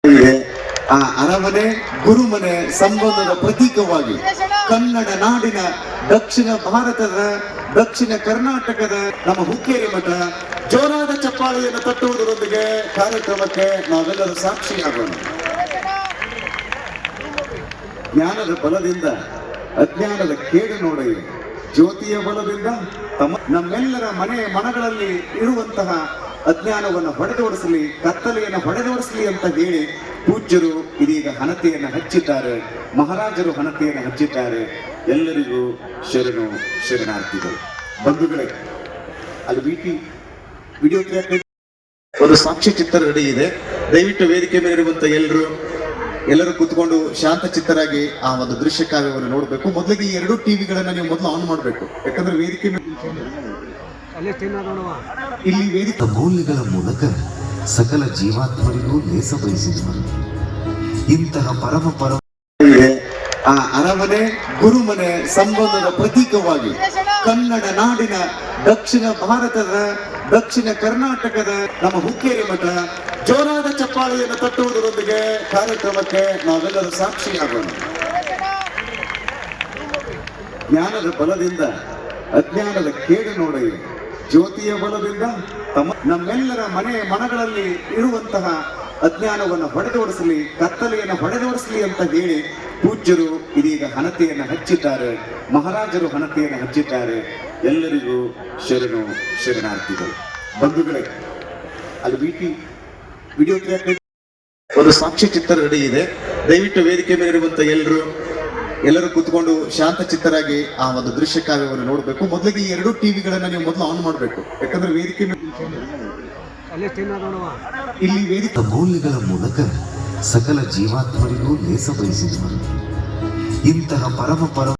ಇದೆ. ಆ ಅರಮನೆ ಗುರುಮನೆ ಸಂಬಂಧದ ಪ್ರತೀಕವಾಗಿ ಕನ್ನಡ ನಾಡಿನ ದಕ್ಷಿಣ ಭಾರತದ ದಕ್ಷಿಣ ಕರ್ನಾಟಕದ ನಮ್ಮ ಹುಕ್ಕೇರಿ ಮಠ ಜೋರಾದ ಚಪ್ಪಾಳೆಯನ್ನು ತಟ್ಟುವುದರೊಂದಿಗೆ ಕಾರ್ಯಕ್ರಮಕ್ಕೆ ನಾವೆಲ್ಲರೂ ಸಾಕ್ಷಿಯಾಗೋಣ. ಜ್ಞಾನದ ಬಲದಿಂದ ಅಜ್ಞಾನದ ಕೇಡು ನೋಡಿ, ಜ್ಯೋತಿಯ ಬಲದಿಂದ ನಮ್ಮೆಲ್ಲರ ಮನಗಳಲ್ಲಿ ಇರುವಂತಹ ಅಜ್ಞಾನವನ್ನು ಹೊಡೆದೋಡಿಸಲಿ, ಕತ್ತಲೆಯನ್ನು ಹೊಡೆದೋಡಿಸಲಿ ಅಂತ ಹೇಳಿ ಪೂಜ್ಯರು ಇದೀಗ ಹಣತೆಯನ್ನು ಹಚ್ಚಿದ್ದಾರೆ. ಮಹಾರಾಜರು ಹಣತೆಯನ್ನು ಹಚ್ಚಿದ್ದಾರೆ. ಎಲ್ಲರಿಗೂ ಶರಣಾರ್ಥಿಗಳು. ಬಂಧುಗಳೇ, ಅಲ್ಲಿ ವಿಡಿಯೋ ಒಂದು ಸಾಕ್ಷಿ ಚಿತ್ರ ರೆಡಿ ಇದೆ. ದಯವಿಟ್ಟು ವೇದಿಕೆ ಮೇಲೆ ಇರುವಂತ ಎಲ್ಲರೂ ಕೂತ್ಕೊಂಡು ಶಾಂತ ಚಿತ್ತರಾಗಿ ಆ ಒಂದು ದೃಶ್ಯ ಕಾವ್ಯವನ್ನು ನೋಡಬೇಕು. ಮೊದಲಿಗೆ ಈ ಎರಡು ಟಿವಿಗಳನ್ನ ನೀವು ಮೊದಲು ಆನ್ ಮಾಡಬೇಕು. ಯಾಕಂದ್ರೆ ವೇದಿಕೆ ಇಲ್ಲಿ ವೇದಿಕೆ ಮೌಲ್ಯಗಳ ಮೂಲಕ ಸಕಲ ಜೀವಾತ್ಮರಿಗೂ ಲೇಸ ಬಯಸಿದವರು. ಇಂತಹ ಪರಮ ಇದೆ. ಆ ಅರಮನೆ ಗುರುಮನೆ ಸಂಬಂಧದ ಪ್ರತೀಕವಾಗಿ ಕನ್ನಡ ನಾಡಿನ ದಕ್ಷಿಣ ಭಾರತದ ದಕ್ಷಿಣ ಕರ್ನಾಟಕದ ನಮ್ಮ ಹುಕ್ಕೇರಿ ಮಠ ಜೋರಾದ ಚಪ್ಪಾಳೆಯನ್ನು ತಟ್ಟುವುದರೊಂದಿಗೆ ಕಾರ್ಯಕ್ರಮಕ್ಕೆ ನಾವೆಲ್ಲರೂ ಸಾಕ್ಷಿಯಾಗೋಣ. ಜ್ಞಾನದ ಬಲದಿಂದ ಅಜ್ಞಾನದ ಕೇಡು ನೋಡಿ, ಜ್ಯೋತಿಯ ಬಲದಿಂದ ನಮ್ಮೆಲ್ಲರ ಮನಗಳಲ್ಲಿ ಇರುವಂತಹ ಅಜ್ಞಾನವನ್ನು ಹೊಡೆದೋಡಿಸಲಿ, ಕತ್ತಲೆಯನ್ನು ಹೊಡೆದೋಡಿಸಲಿ ಅಂತ ಹೇಳಿ ಪೂಜ್ಯರು ಇದೀಗ ಹಣತೆಯನ್ನು ಹಚ್ಚಿದ್ದಾರೆ. ಮಹಾರಾಜರು ಹಣತೆಯನ್ನು ಹಚ್ಚಿದ್ದಾರೆ. ಎಲ್ಲರಿಗೂ ಶರಣಾರ್ಥಿಗಳು. ಬಂಧುಗಳೇ, ಅಲ್ಲಿ ವಿಡಿಯೋ ಒಂದು ಸಾಕ್ಷಿ ಚಿತ್ರ ರೆಡಿ ಇದೆ. ದಯವಿಟ್ಟು ವೇದಿಕೆ ಮೇಲೆ ಇರುವಂತ ಎಲ್ಲರೂ ಕೂತ್ಕೊಂಡು ಶಾಂತ ಚಿತ್ತರಾಗಿ ಆ ಒಂದು ದೃಶ್ಯ ಕಾವ್ಯವನ್ನು ನೋಡಬೇಕು. ಮೊದಲಿಗೆ ಈ ಎರಡು ಟಿವಿಗಳನ್ನ ನೀವು ಮೊದಲು ಆನ್ ಮಾಡಬೇಕು. ಯಾಕಂದ್ರೆ ವೇದಿಕೆ ಇಲ್ಲಿ ವೇದಿಕೆ ಮೌಲ್ಯಗಳ ಮೂಲಕ ಸಕಲ ಜೀವಾತ್ಮರಿಗೂ ಲೇಸ ಬಯಸಿದವರು. ಇಂತಹ ಪರಮ